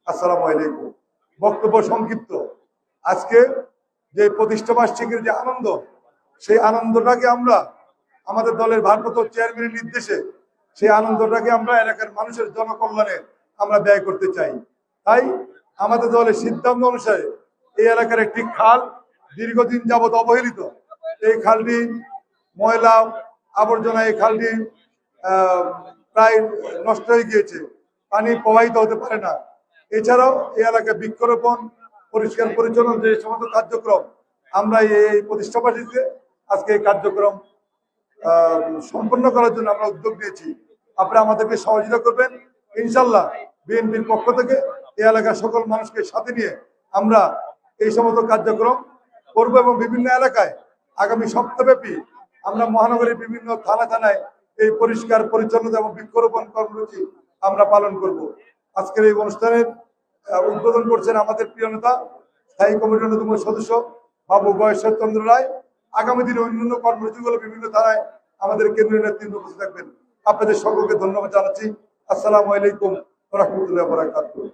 আসসালামু আলাইকুম। বক্তব্য সংক্ষিপ্ত। আজকে যে প্রতিষ্ঠা বার্ষিকীর যে আনন্দ, সেই আনন্দটাকে আমরা আমাদের দলের ভারপ্রাপ্ত চেয়ারম্যানের নির্দেশে সেই আনন্দটাকে আমরা এলাকার মানুষের জনকল্যাণে আমরা ব্যয় করতে চাই। তাই আমাদের দলের সিদ্ধান্ত অনুসারে এই এলাকার একটি খাল দীর্ঘদিন যাবৎ অবহেলিত। এই খালটি ময়লা আবর্জনা, এই খালটি প্রায় নষ্ট হয়ে গিয়েছে, পানি প্রবাহিত হতে পারে না। এছাড়াও এই এলাকায় বৃক্ষরোপণ, পরিষ্কার পরিচ্ছন্ন যে সমস্ত কার্যক্রম আমরা এই প্রতিষ্ঠা বার্ষিকীতে আজকে এই কার্যক্রম সম্পন্ন করার জন্য আমরা উদ্যোগ নিয়েছি। আপনারা আমাদেরকে সহযোগিতা করবেন ইনশাল্লাহ। বিএনপির পক্ষ থেকে এই এলাকার সকল মানুষকে সাথে নিয়ে আমরা এই সমস্ত কার্যক্রম করবো এবং বিভিন্ন এলাকায় আগামী সপ্তাহব্যাপী আমরা মহানগরীর বিভিন্ন থানায় এই পরিষ্কার পরিচ্ছন্নতা এবং বৃক্ষরোপণ কর্মসূচি আমরা পালন করব। আজকের এই অনুষ্ঠানের উদ্বোধন করছেন আমাদের প্রিয় নেতা, স্থায়ী কমিটির অন্যতম সদস্য বাবু গয়েশ্বর চন্দ্র রায়। আগামী দিনে অন্যান্য কর্মসূচিগুলো বিভিন্ন ধারায় আমাদের কেন্দ্রীয় নেতৃত্ব উপস্থিত থাকবেন। আপনাদের সকলকে ধন্যবাদ জানাচ্ছি। আসসালামু আলাইকুম ওয়া রাহমাতুল্লাহি ওয়া বারাকাতুহু।